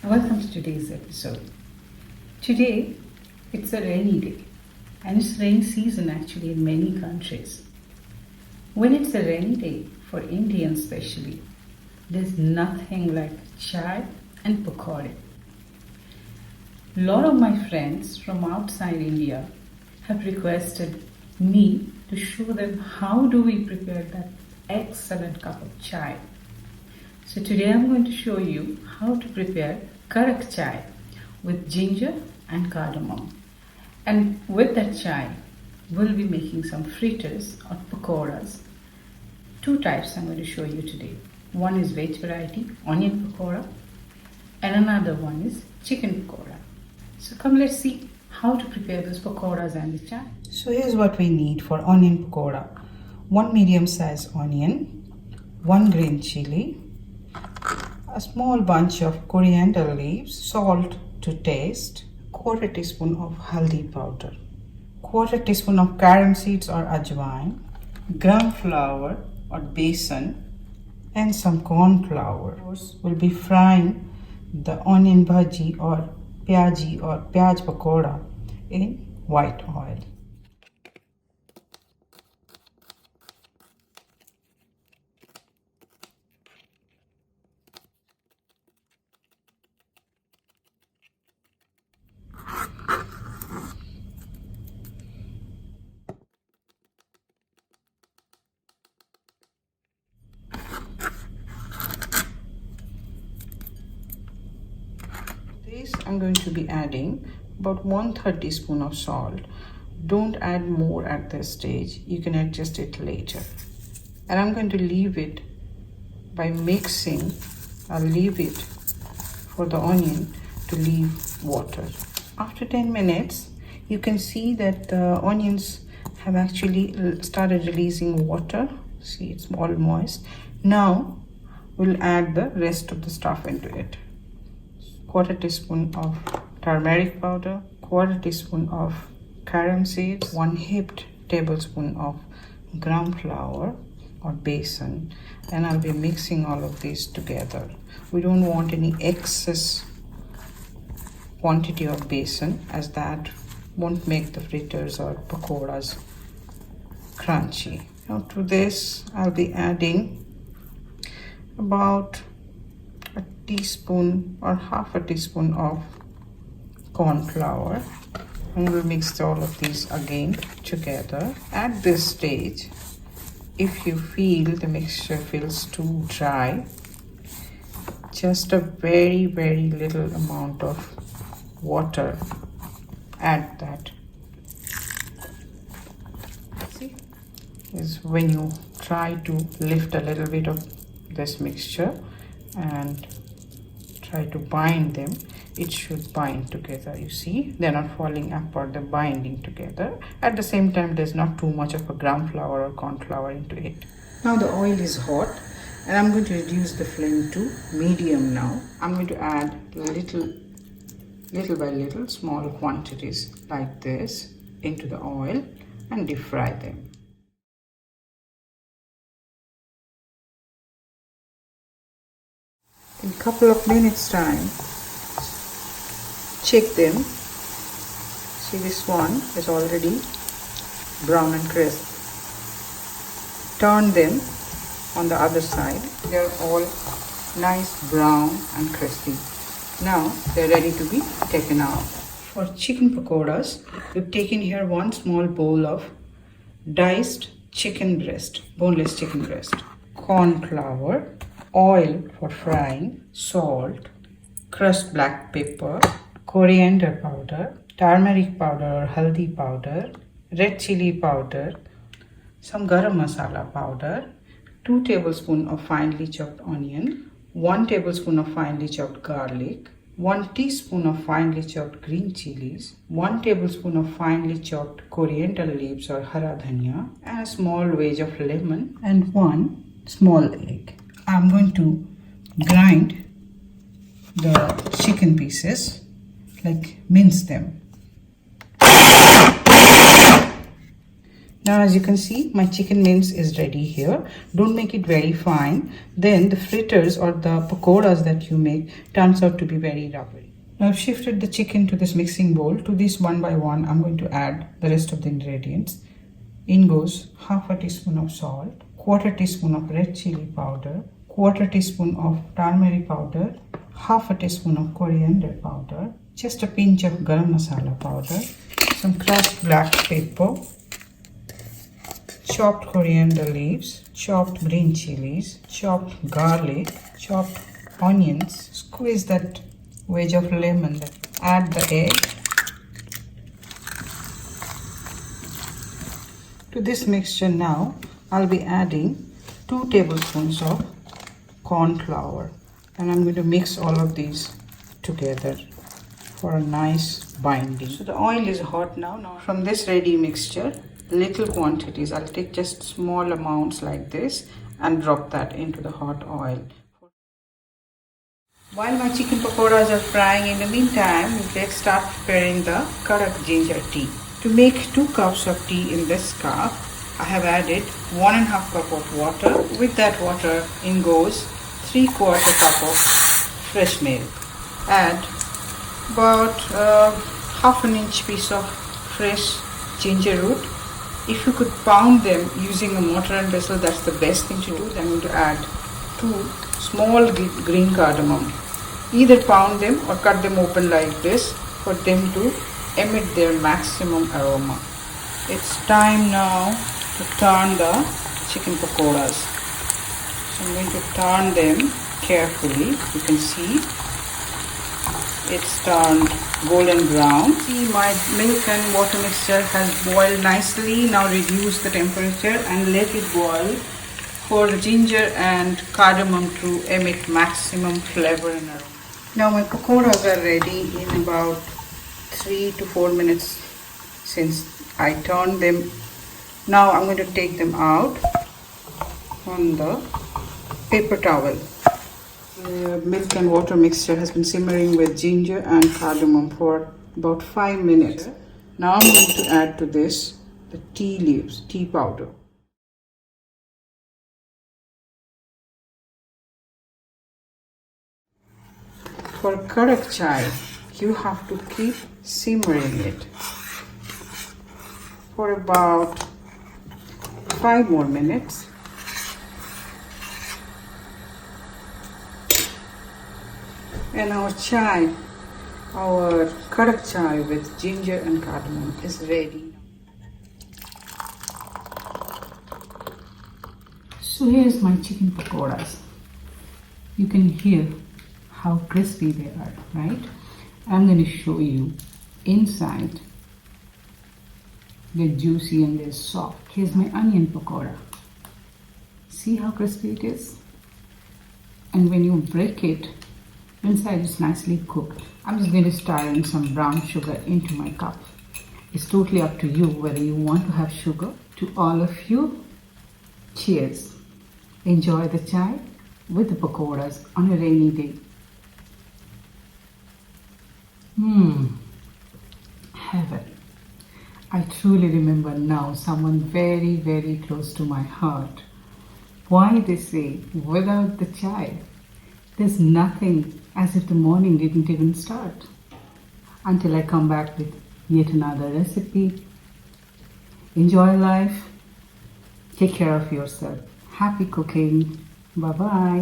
Welcome to today's episode. Today, it's a rainy day, and it's rainy season actually in many countries. When it's a rainy day, for Indians especially, there's nothing like chai and pakode. A lot of my friends from outside India have requested me to show them how do we prepare that excellent cup of chai. So today I'm going to show you how to prepare Karak Chai with ginger and cardamom. And with that chai, we'll be making some fritters or pakoras. Two types I'm going to show you today. One is veg variety, onion pakora, and another one is chicken pakora. So come, let's see how to prepare those pakoras and the chai. So here's what we need for onion pakora. 1 medium sized onion, 1 green chili, a small bunch of coriander leaves, salt to taste, quarter teaspoon of haldi powder, quarter teaspoon of carom seeds or ajwain, gram flour or besan, and some corn flour. We'll be frying the onion bhaji or pyaj pakora in white oil. I'm going to be adding about 1/3 teaspoon of salt. Don't add more at this stage. You can adjust it later. And I'm going to leave it by mixing. I'll leave it for the onion to leave water. After 10 minutes, you can see that the onions have actually started releasing water. See, it's all moist. Now we'll add the rest of the stuff into it. Quarter teaspoon of turmeric powder, quarter teaspoon of carom seeds, 1 heaped tablespoon of gram flour or besan, and I'll be mixing all of these together. We don't want any excess quantity of besan, as that won't make the fritters or pakoras crunchy. Now to this I'll be adding about a teaspoon or half a teaspoon of corn flour, and we'll mix all of these again together. At this stage, if you feel the mixture feels too dry, just a very little amount of water, add that. See, is when you try to lift a little bit of this mixture and try to bind them, it should bind together. You see, they're not falling apart, they're binding together. At the same time, there's not too much of a gram flour or corn flour into it. Now the oil is hot, and I'm going to reduce the flame to medium now. I'm going to add little by little, small quantities like this into the oil and deep fry them. In a couple of minutes time, check them. See, this one is already brown and crisp. Turn them on the other side. They're all nice brown and crispy. Now they're ready to be taken out. For chicken pakoras, we've taken here 1 small bowl of diced chicken breast, boneless chicken breast, corn flour, oil for frying, salt, crushed black pepper, coriander powder, turmeric powder or haldi powder, red chili powder, some garam masala powder, 2 tablespoons of finely chopped onion, 1 tablespoon of finely chopped garlic, 1 teaspoon of finely chopped green chilies, 1 tablespoon of finely chopped coriander leaves or hara dhania, and a small wedge of lemon, and 1 small egg. I'm going to grind the chicken pieces, like mince them. Now as you can see, my chicken mince is ready here. Don't make it very fine. Then the fritters or the pakoras that you make turns out to be very rubbery. Now I've shifted the chicken to this mixing bowl. To this one by one, I'm going to add the rest of the ingredients. In goes half a teaspoon of salt, quarter teaspoon of red chili powder, quarter teaspoon of turmeric powder, half a teaspoon of coriander powder, just a pinch of garam masala powder, some crushed black pepper, chopped coriander leaves, chopped green chilies, chopped garlic, chopped onions. Squeeze that wedge of lemon. Add the egg. To this mixture now, I'll be adding 2 tablespoons of corn flour, and I'm going to mix all of these together for a nice binding. So the oil is hot now. From this ready mixture, little quantities, I'll take just small amounts like this and drop that into the hot oil. While my chicken pakoras are frying, in the meantime, let's start preparing the Karak ginger tea. To make 2 cups of tea in this cup, I have added 1.5 cup of water. With that water, in goes 3/4 cup of fresh milk. Add about half an inch piece of fresh ginger root. If you could pound them using a mortar and pestle, that's the best thing to do. Then I'm going to add 2 small green cardamom. Either pound them or cut them open like this for them to emit their maximum aroma. It's time now to turn the chicken pakoras. So I'm going to turn them carefully. You can see it's turned golden brown. See, my milk and water mixture has boiled nicely. Now reduce the temperature and let it boil for the ginger and cardamom to emit maximum flavor and aroma. Now my pakoras are ready in about 3 to 4 minutes since I turned them. Now I'm going to take them out on the paper towel. The milk and water mixture has been simmering with ginger and cardamom for about 5 minutes. Now I'm going to add to this the tea leaves, tea powder. For Karak Chai, you have to keep simmering it for about 5 more minutes. And our chai, our Karak Chai with ginger and cardamom is ready. So here's my chicken pakoras. You can hear how crispy they are, right? I'm going to show you inside. They're juicy and they're soft. Here's my onion pakora. See how crispy it is? And when you break it, inside is nicely cooked. I'm just going to stir in some brown sugar into my cup. It's totally up to you whether you want to have sugar. To all of you, cheers. Enjoy the chai with the pakoras on a rainy day. Heaven. I truly remember now someone very, very close to my heart. Why they say, without the chai, there's nothing, as if the morning didn't even start. Until I come back with yet another recipe. Enjoy life. Take care of yourself. Happy cooking. Bye-bye.